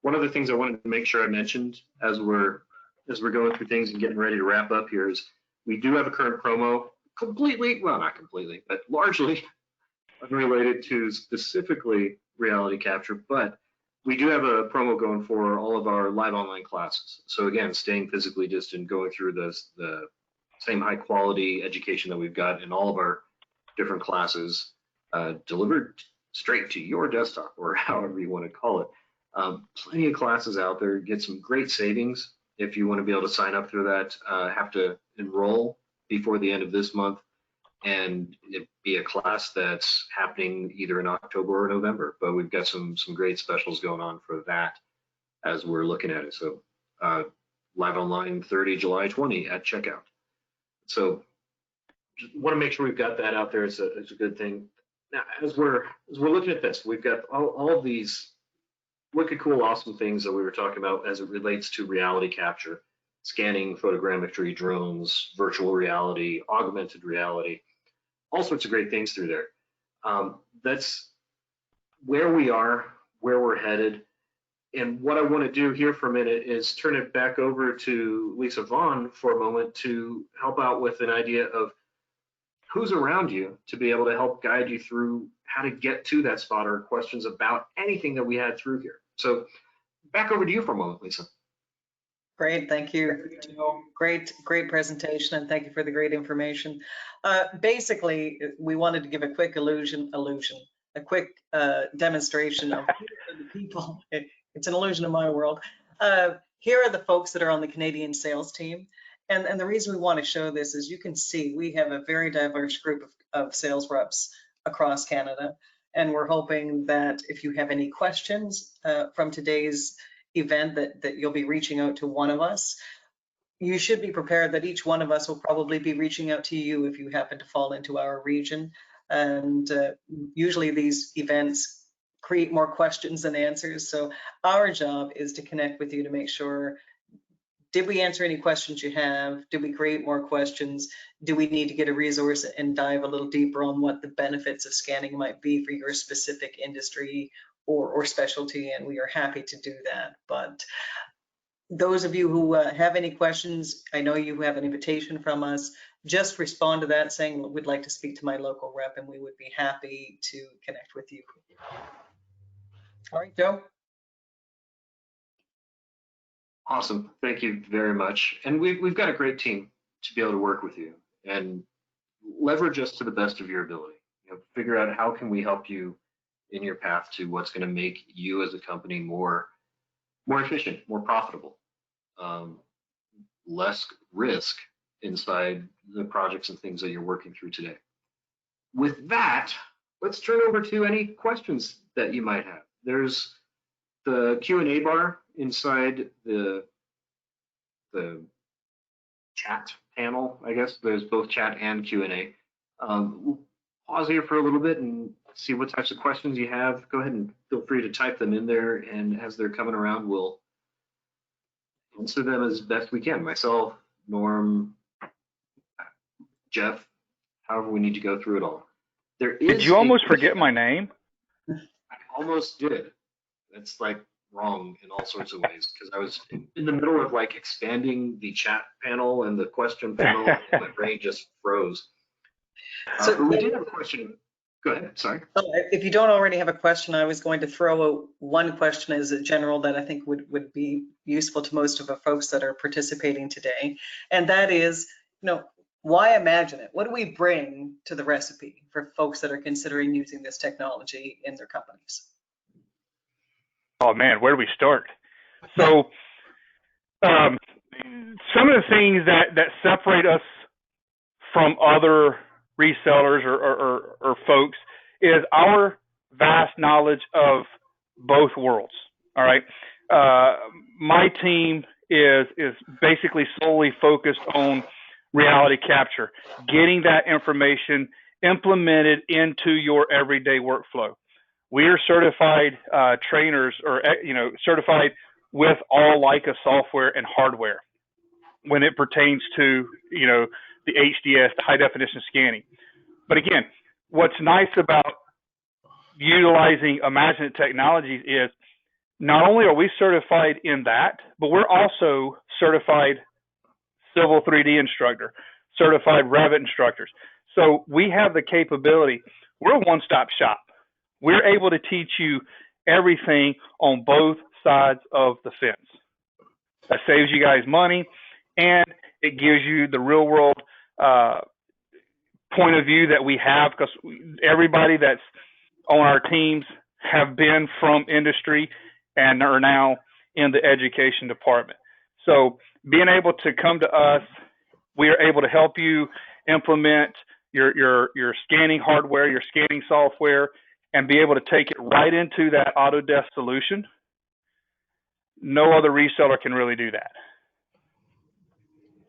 Speaker 3: One of the things I wanted to make sure I mentioned as we're going through things and getting ready to wrap up here is we do have a current promo not completely, but largely unrelated to specifically reality capture, but we do have a promo going for all of our live online classes. So again, staying physically distant, going through the same high quality education that we've got in all of our different classes, delivered straight to your desktop or however you want to call it. Plenty of classes out there. Get some great savings if you want to be able to sign up through that. Have to enroll before the end of this month, and it'd be a class that's happening either in October or November. But we've got some great specials going on for that as we're looking at it. So live online 30, July 20 at checkout. So just want to make sure we've got that out there. It's a good thing. Now, as we're looking at this, we've got all of these wicked cool, awesome things that we were talking about as it relates to reality capture, scanning, photogrammetry, drones, virtual reality, augmented reality, all sorts of great things through there. That's where we are, where we're headed. And what I want to do here for a minute is turn it back over to Lisa Vaughn for a moment to help out with an idea of who's around you to be able to help guide you through how to get to that spot or questions about anything that we had through here. So back over to you for a moment, Lisa.
Speaker 2: Great, thank you. Great presentation, and thank you for the great information. Basically, we wanted to give a quick a quick demonstration of the people. It's an illusion in my world. Here are the folks that are on the Canadian sales team. And the reason we want to show this is you can see we have a very diverse group of sales reps across Canada. And we're hoping that if you have any questions from today's event that you'll be reaching out to one of us. You should be prepared that each one of us will probably be reaching out to you if you happen to fall into our region. And usually these events create more questions than answers. So our job is to connect with you to make sure, did we answer any questions you have? Did we create more questions? Do we need to get a resource and dive a little deeper on what the benefits of scanning might be for your specific industry or specialty? And we are happy to do that. But those of you who have any questions, I know you have an invitation from us. Just respond to that saying, we'd like to speak to my local rep, and we would be happy to connect with you. All right, Joe.
Speaker 3: Awesome. Thank you very much. And we've got a great team to be able to work with you and leverage us to the best of your ability. Figure out how can we help you in your path to what's going to make you as a company more efficient, more profitable, less risk inside the projects and things that you're working through today. With that, let's turn over to any questions that you might have. There's the Q&A bar inside the chat panel, I guess. There's both chat and Q&A. We'll pause here for a little bit and see what types of questions you have. Go ahead and feel free to type them in there, and as they're coming around, we'll answer them as best we can. Myself, Norm, Jeff, however we need to go through it all.
Speaker 5: Did you almost forget my name?
Speaker 3: I almost did. That's like wrong in all sorts of ways, because I was in the middle of like expanding the chat panel and the question panel, and my brain just froze.
Speaker 2: So
Speaker 3: we did have a question. Go ahead, sorry.
Speaker 2: If you don't already have a question, I was going to throw out one question as a general that I think would be useful to most of the folks that are participating today. And that is, why imagine it? What do we bring to the recipe for folks that are considering using this technology in their companies?
Speaker 5: Oh man, where do we start? So some of the things that separate us from other resellers or folks is our vast knowledge of both worlds. All right. My team is basically solely focused on reality capture, getting that information implemented into your everyday workflow. We are certified trainers, or certified with all Leica software and hardware when it pertains to the HDS, the high definition scanning. But again, what's nice about utilizing Imaginet Technologies is not only are we certified in that, but we're also certified Civil 3D instructor, certified Revit instructors. So we have the capability. We're a one-stop shop. We're able to teach you everything on both sides of the fence. That saves you guys money, and it gives you the real world point of view that we have, because everybody that's on our teams have been from industry and are now in the education department. So being able to come to us, we are able to help you implement your scanning hardware, your scanning software, and be able to take it right into that Autodesk solution. no other reseller can really do that.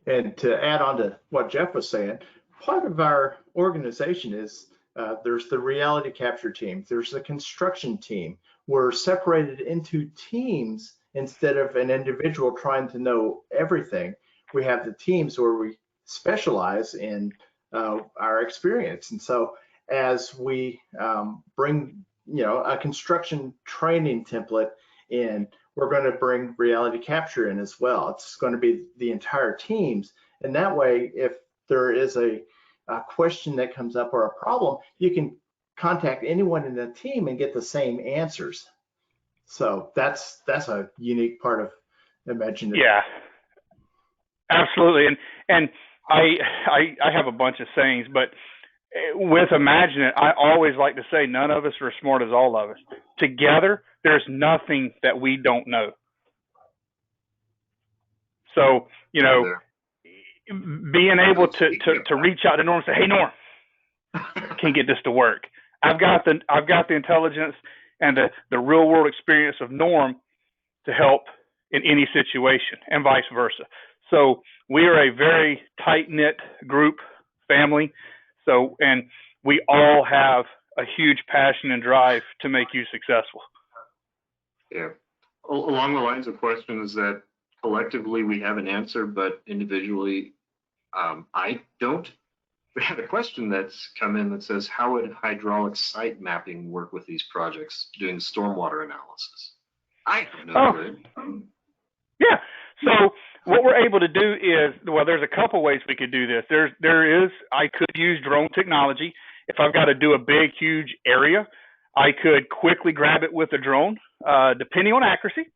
Speaker 4: And to add on to what Jeff was saying, part of our organization is there's the reality capture team, there's the construction team. We're separated into teams instead of an individual trying to know everything. We have the teams where we specialize in our experience. And so as we bring, a construction training template in, we're going to bring reality capture in as well. It's going to be the entire teams. And that way, if there is a question that comes up or a problem, you can contact anyone in the team and get the same answers. So that's a unique part of Imagine.
Speaker 5: Yeah, absolutely. And I have a bunch of sayings, but with Imagine It, I always like to say none of us are as smart as all of us. Together, there's nothing that we don't know. So, being able to reach out to Norm and say, hey, Norm, can get this to work. I've got the intelligence and the real world experience of Norm to help in any situation, and vice versa. So we are a very tight knit group, family. So, and we all have a huge passion and drive to make you successful.
Speaker 3: Yeah. Along the lines of questions that collectively we have an answer, but individually I don't. We have a question that's come in that says, how would hydraulic site mapping work with these projects doing stormwater analysis? I have no clue.
Speaker 5: Yeah. So what we're able to do is, well, there's a couple ways we could do this. I could use drone technology. If I've got to do a big, huge area, I could quickly grab it with a drone, depending on accuracy.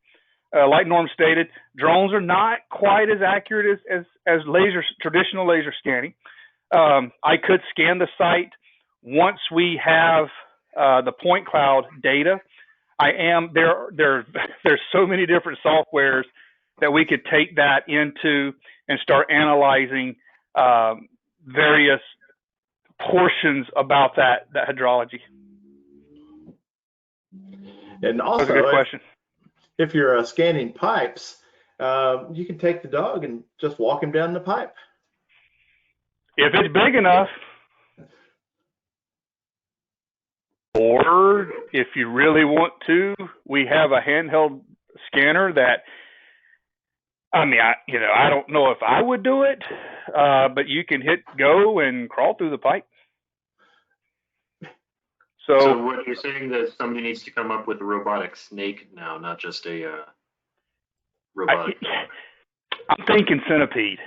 Speaker 5: Like Norm stated, drones are not quite as accurate as traditional laser scanning. I could scan the site once we have the point cloud data. There's so many different softwares that we could take that into and start analyzing various portions about that hydrology.
Speaker 4: And also,
Speaker 5: that's a good question.
Speaker 4: If you're scanning pipes, you can take the dog and just walk him down the pipe.
Speaker 5: If it's big enough. Or if you really want to, we have a handheld scanner that, I don't know if I would do it, but you can hit go and crawl through the pipe.
Speaker 3: So what you're saying that somebody needs to come up with a robotic snake now, not just a robotic.
Speaker 5: I'm thinking centipede.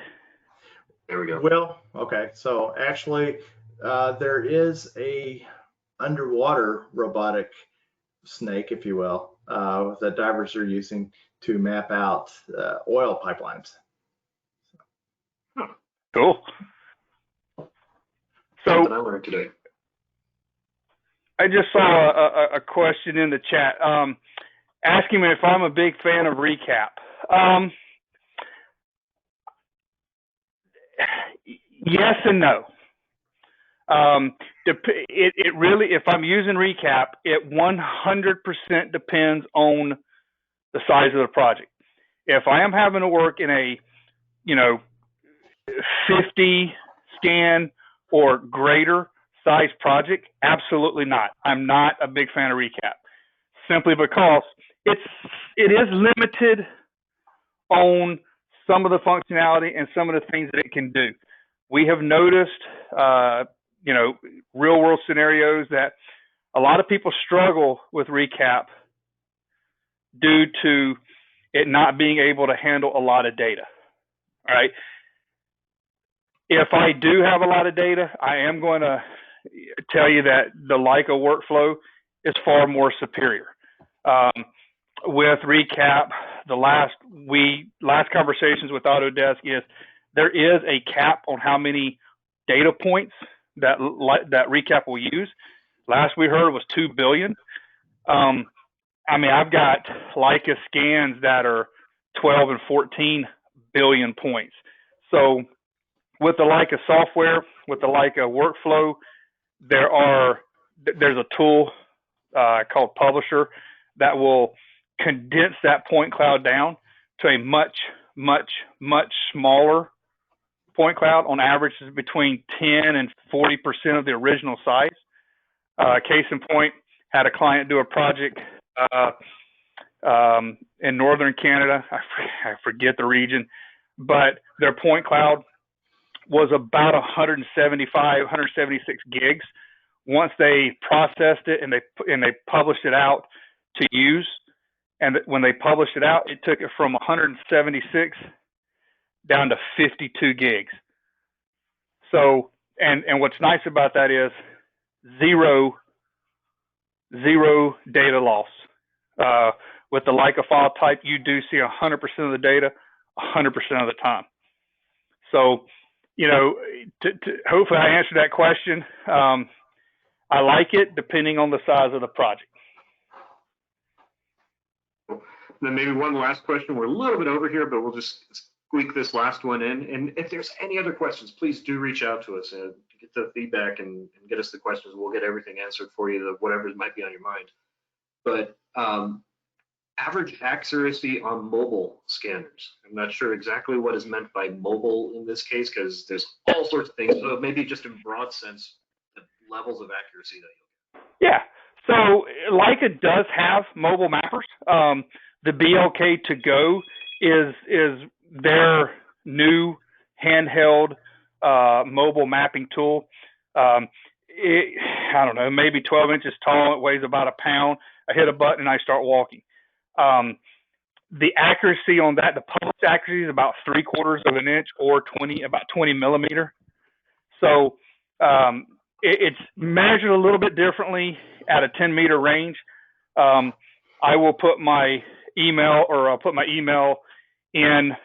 Speaker 3: There we go.
Speaker 4: Well, okay. So actually, there is a underwater robotic snake, if you will, that divers are using to map out oil pipelines.
Speaker 5: Cool.
Speaker 3: Something I learned today.
Speaker 5: I just saw a question in the chat asking me if I'm a big fan of recap. Yes and no. It really, if I'm using recap, it 100% depends on the size of the project. If I am having to work in a 50 scan or greater size project, absolutely not. I'm not a big fan of recap, simply because it is limited on some of the functionality and some of the things that it can do. We have noticed, real world scenarios that a lot of people struggle with recap due to it not being able to handle a lot of data. All right. If I do have a lot of data, I am going to tell you that the Leica workflow is far more superior. With recap, the last conversations with Autodesk is there is a cap on how many data points that recap will use. Last we heard was 2 billion. I've got Leica scans that are 12 and 14 billion points. So with the Leica software, with the Leica workflow, there's a tool called Publisher that will condensed that point cloud down to a much, much, much smaller point cloud. On average, is between 10 and 40% of the original size. Case in point, had a client do a project in northern Canada. I forget the region, but their point cloud was about 175, 176 gigs. Once they processed it and they published it out to use, and when they published it out, it took it from 176 down to 52 gigs. So, and what's nice about that is zero data loss. With the Leica file type, you do see 100% of the data 100% of the time. So, you know, hopefully I answered that question. I like it depending on the size of the project.
Speaker 3: Then maybe one last question. We're a little bit over here, but we'll just squeak this last one in. And if there's any other questions, please do reach out to us and get the feedback and get us the questions. We'll get everything answered for you, whatever might be on your mind. But average accuracy on mobile scanners. I'm not sure exactly what is meant by mobile in this case, because there's all sorts of things. So maybe just in broad sense, the levels of accuracy that you'll get.
Speaker 5: Yeah. So Leica does have mobile mappers. The BLK to go is their new handheld mobile mapping tool. I don't know, maybe 12 inches tall. It weighs about a pound. I hit a button and I start walking. The accuracy on that, the published accuracy is about 3/4 of an inch or about 20 millimeter. So it's measured a little bit differently at a 10-meter range. I will put my email, or I'll put my email in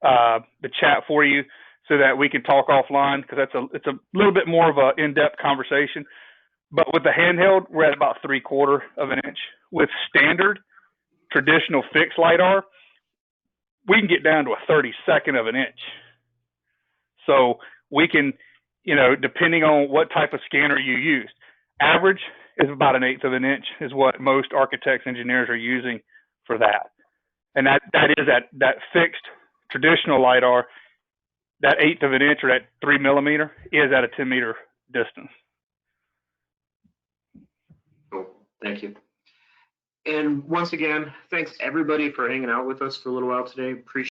Speaker 5: the chat for you so that we can talk offline, because it's a little bit more of an in-depth conversation. But with the handheld, we're at about 3/4 of an inch. With standard traditional fixed LiDAR, we can get down to a 32nd of an inch. So we can, you know, depending on what type of scanner you use, average is about 1/8 of an inch is what most architects, engineers are using for that. And that is that fixed traditional LiDAR, that 1/8 of an inch, or that 3 millimeter, is at a 10-meter distance.
Speaker 3: Cool. Thank you. And once again, thanks everybody for hanging out with us for a little while today. Appreciate